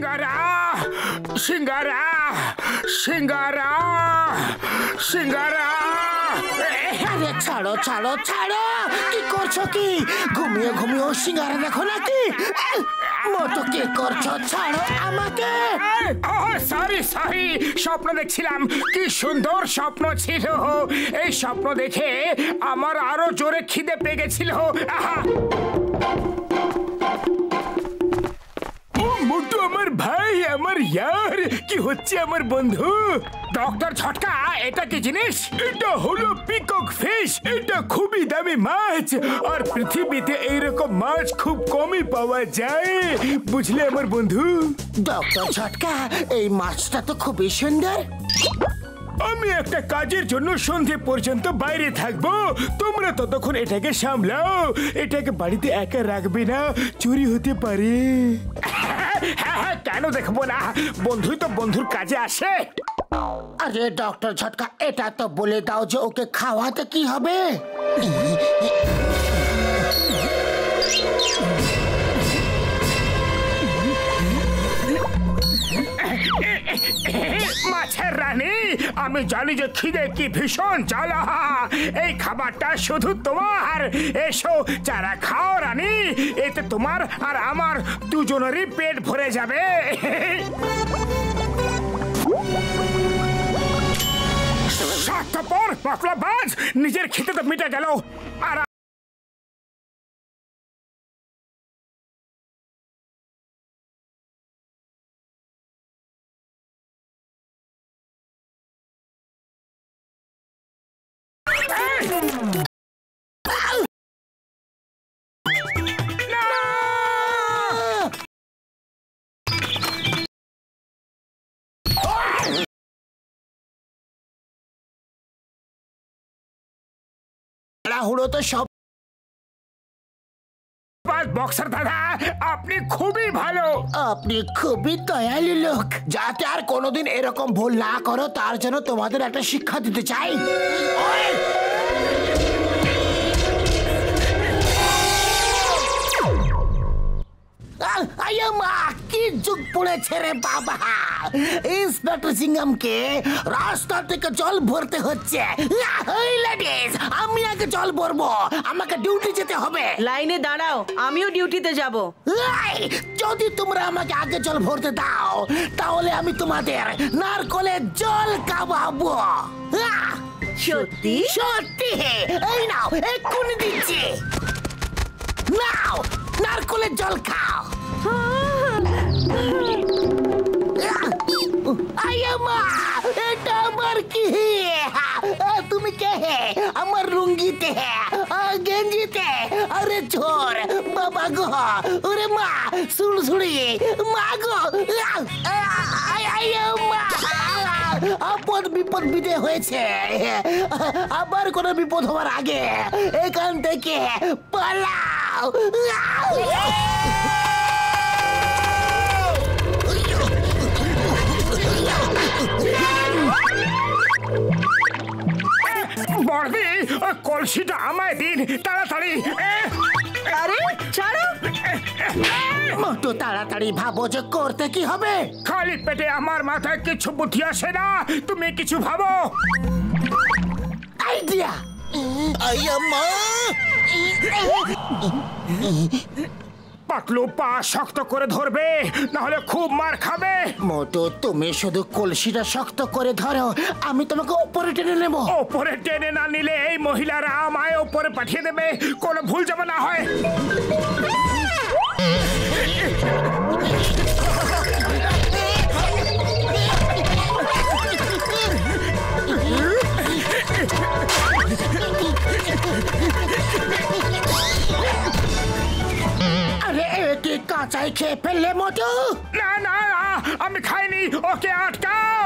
সিঙ্গারা সিঙ্গারা সিঙ্গারা সিঙ্গারা। আরে ছাড়ো ছাড়ো ছাড়ো, কি করছো কি? ঘুমিয়ে ঘুমিয়ে সিঙ্গারা দেখো নাকি? মোটো কি করছো? ছাড়ো আমাকে। সরি সরি, স্বপ্ন দেখছিলাম। কি সুন্দর স্বপ্ন ছিল। এই স্বপ্ন দেখে আমার আরো জোরে খিদে পেয়ে গেছিল। মোটু আমার ভাই, আমার ইয়ার, কি হচ্ছে আমার বন্ধু? ডক্টর ঝটকা, এটা কি জিনিস? এটা হলো পিকক ফিশ। এটা খুবই দামি মাছ, আর পৃথিবীতে এইরকম মাছ খুব কমই পাওয়া যায়, বুঝলে আমার বন্ধু? ডক্টর ঝটকা, এই মাছটা তো খুবই সুন্দর। আমি একটা কাজের জন্য সন্ধে পর্যন্ত বাইরে থাকবো, তোমরা ততক্ষণ এটাকে সামলাও। এটাকে বাড়িতে একা রাখবে না, চুরি হতে পারে। হ্যাঁ হ্যাঁ, কেন দেখবো না? বন্ধুই তো বন্ধুর কাজে আসে। আরে ডক্টর ঝটকা, এটা তো বলে দাও যে ওকে খাওয়াতে কি হবে? মাছের রানী, আমি জানি যে খিদে কি ভীষণ জ্বালা। এই খাবারটা শুধু তোমার। এসো চারা খাও রানী, এতে তোমার আর আমার দুজনেরই পেট ভরে যাবে। স্বার্থপর মতলববাজ, নিজের খিদে তো মিটে গেল, আর তাড়াহুড়ো তো সব। বক্সার দাদা, আপনি খুবই ভালো। আপনি খুবই দয়ালু লোক। যাতে আর কোনোদিন এরকম ভুল না করো, তার জন্য তোমাদের একটা শিক্ষা দিতে চাই। কি যুগ পড়েছে রে বাবা! ইন্সপেক্টর সিংহামকে রাস্তা থেকে জল ভরতে হচ্ছে। আমি আগে জল ভরবো, আমাকে ডিউটি যেতে হবে। লাইনে দাঁড়াও, আমিও ডিউটিতে যাব। যদি তোমরা আমাকে আগে জল ভরতে দাও, তাহলে আমি তোমাদের নারকলের জল খাওয়াবো। সত্যি? সত্যি। এই নাও, এক্ষুনি দিচ্ছি। নাও, নারকলের জল খাও। এটা আমার কি? তুমি কে? আমার লুঙ্গিতে, গেঞ্জিতে। আরে ছোর বাবা গো, ওরে মা, সুড়সুড়ি মা গো। আপদ বিপদ বিদে হয়েছে। আবার কোনো বিপদ হওয়ার আগে এখান থেকে পালাও। বর্দি, কলসিটা আমায় দিন তাড়াতাড়ি। আরে ছাড়ো। মোটু তাড়াতাড়ি ভাবো যে করতে কি হবে। খালি পেটে আমার মাথায় কিছু বুদ্ধি আসে না, তুমি কিছু ভাবো। আইডিয়া। পাতলু পা শক্ত করে ধরবে, নাহলে খুব মার খাবে। মোটু তুমি শুধু কলসিটা শক্ত করে ধরো, আমি তোমাকে উপরে টেনে নেব। ওপরে টেনে না নিলে এই মহিলারা আমায় ওপরে পাঠিয়ে দেবে, কোনো ভুল যেন না হয়। আরে এটি কাঁচাই খেয়ে ফেললে মোটু? না না না, আমি খাইনি, ওকে আটকাও।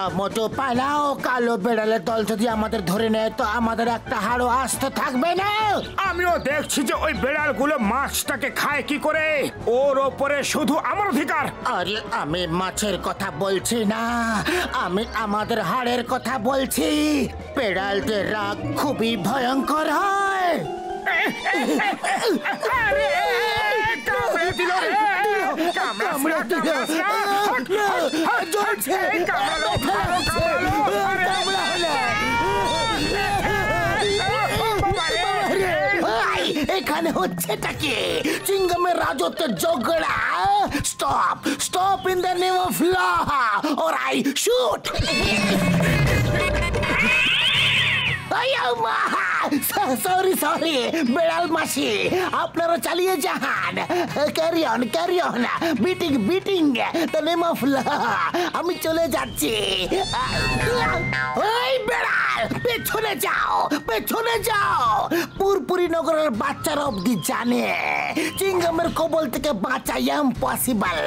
পালাও মোটু পালাও, কালো বেড়ালের দল যদি আমাদের ধরে নেয় তো আমাদের একটা হাড়ও আস্ত থাকবে না। আমিও দেখছি যে ওই বেড়ালগুলো মাছটাকে খায় কি করে, ওর ওপরে শুধু আমার অধিকার। আরে আমি মাছের কথা বলছি না, আমি আমাদের হাড়ের কথা বলছি। বেড়ালদের রাগ খুবই ভয়ঙ্কর হয়। আরে, কামড়ে দিল রে, কামড়ে দিল। জ্বলছে, কামড়ালো, কামড়ালো। এখানে হচ্ছেটা কি? চিংগামের রাজত্বের ঝগড়া। Stop stop in the name of law or I shoot. Sorry sorry বেড়াল মাসি, আপনারা চালিয়ে যান। Carry on beating beating the name of law. আমি চলে যাচ্ছি। ওই বেড়াল পেছনে যাও, পেছনে যাও। পুরপুরি নগরের বাচ্চারা অব্দি জানে চিংগামের কবল থেকে বাঁচা ইম্পসিবল,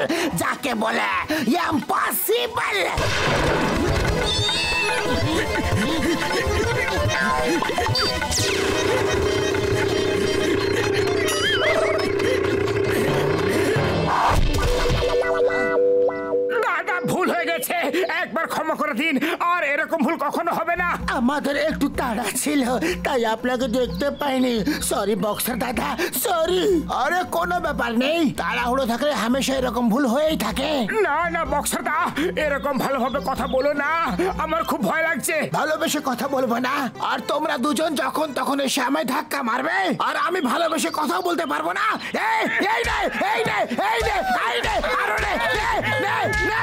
যাকে বলে ইম্পসিবল। দাদা ভুল হয়ে গেছে, একবার ক্ষমা করে দিন, আর এরকম ভুল কখনো হবে না। আমাদের একটু তাড়া ছিল তাই আপনাকে দেখতে পাইনি। সরি বক্সার দাদা, সরি। আরে কোনো ব্যাপার নেই, তাড়াহুড়ো থাকলে হামেশা এরকম ভুল হয়েই থাকে। না না বক্সার দা, এরকম ভালোভাবে কথা বলো না, আমার খুব ভয় লাগছে। ভালোবেসে কথা বলবো না, আর তোমরা দুজন যখন তখন এসে আমায় ধাক্কা মারবে, আর আমি ভালোবেসে কথা বলতে পারবো না। এই এই নে এই নে এই নে এই নে আরো নে নে নে নে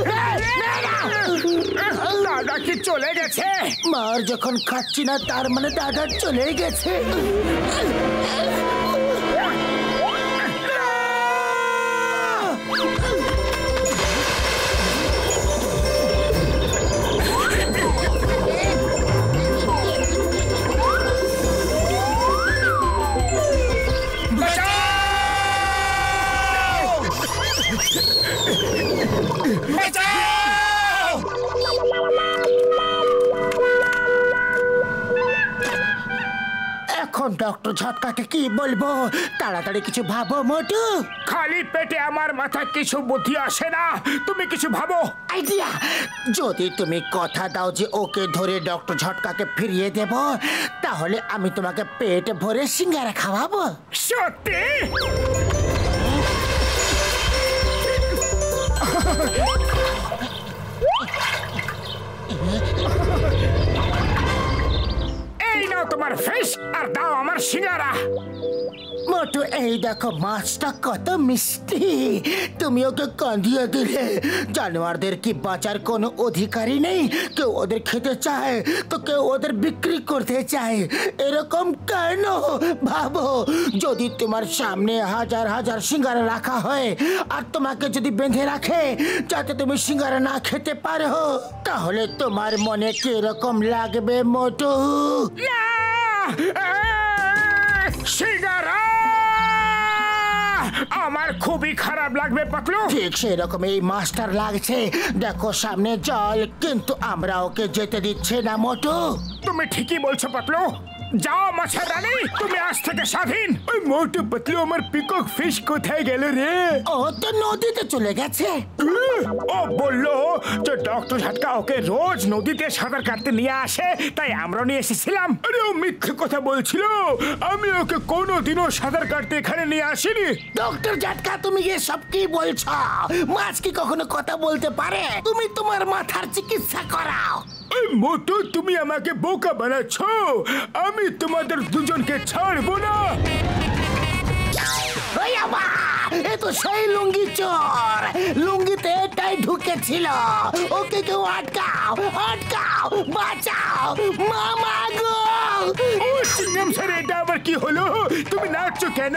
নে নে না। দাদা কি চলে গেছে? মার যখন খাচ্ছি না তার মানে দাদা চলে গেছে। এখন ডক্টর ঝটকাকে কি বলবো? তাড়াতাড়ি কিছু ভাবো মোটু। খালি পেটে আমার মাথায় কিছু বুদ্ধি আসে না, তুমি কিছু ভাবো। আইডিয়া, যদি তুমি কথা দাও যে ওকে ধরে ডক্টর ঝটকাকে ফিরিয়ে দেব, তাহলে আমি তোমাকে পেট ভরে সিঙ্গারা খাওয়াবো। সত্যি? এই নাও তোমার ফিশ, আর দাও আমার সিঙ্গারা। মোটু এই দেখো মাছটা কত মিষ্টি, তুমি ওকে কাঁদিয়ে দিলে। জানোয়ারদের কি বাঁচার কোনো অধিকারই নেই? কেউ ওদের খেতে চায় তো কেউ ওদের বিক্রি করতে চায়। এরকম কেন? ভাবো, যদি তোমার সামনে হাজার হাজার সিঙ্গারা রাখা হয় আর তোমাকে যদি বেঁধে রাখে যাতে তুমি সিঙ্গারা না খেতে পারো, তাহলে তোমার মনে কিরকম লাগবে মোটু? না! সিঙ্গারা আমার খুবই খারাপ লাগবে পাতলু। ঠিক সেরকম এই মাস্টার লাগছে। দেখো সামনে জল, কিন্তু আমরা ওকে যেতে দিচ্ছে না মোটু। তুমি ঠিকই বলছো পাতলু। যাও মাছের রানী, তুমি আজ থেকে স্বাধীন। ওই মোটু পাতলু আমার পিকক ফিশ কোথায় গেল রে? ও তো নদীতে চলে গেছে। ও বললো যে ডক্টর ঝটকা ওকে রোজ নদীতে সাঁতার কাটতে নিয়ে আসে, তাই আমরা নিয়ে এসেছিলাম। আরে ও মিথ্যে কথা বলছিল, আমি ওকে কোনোদিনও সাঁতার কাটতে এখানে নিয়ে আসিনি। ডক্টর ঝটকা, তুমি এসব কি বলছো? মাছ কি কখনো কথা বলতে পারে? তুমি তোমার মাথার চিকিৎসা করাও। এই মোটু, তুমি আমাকে বোকা বানাচ্ছ, আমি তোমাদের দুজনকে ছাড়বো না। এ তো সেই লুঙ্গি চোর, লুঙ্গিতে এটাই ঢুকেছিল। ওকে কেউ আটকাও, আটকাও, বাঁচাও, মামা গো। ও সিংহাম স্যার, এটা আবার কি হলো? তুমি নাচছো কেন?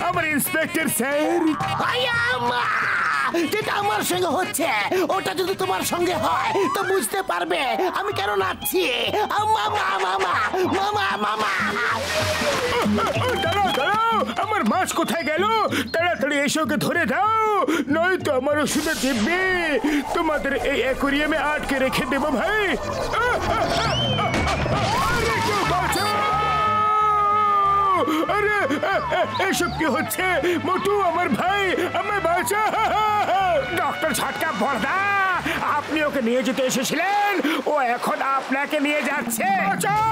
আমার ইন্সপেক্টর স্যার। যেটা আমার সঙ্গে হচ্ছে ওটা যদি তোমার সঙ্গে হয় তো বুঝতে পারবে আমি কেন নাচছি। মামা মামা মামা মামা দাঁড়াও দাঁড়াও, আমার মাছ কোথায় গেল? তাড়াতাড়ি এসে ওকে ধরে দাও, নয়তো আমার ওষুধে দিব্যি তোমাদের এই অ্যাকোরিয়ামে আটকে রেখে দেবো ভাই। আরে কেউ বাঁচাও! আরে এসব কি হচ্ছে? মোটু আমার ভাই, আমায় বাঁচা। ডক্টর ঝটকা বড়দা, আপনি ওকে নিয়ে যেতে এসেছিলেন, ও এখন আপনাকে নিয়ে যাচ্ছে। বাঁচাও!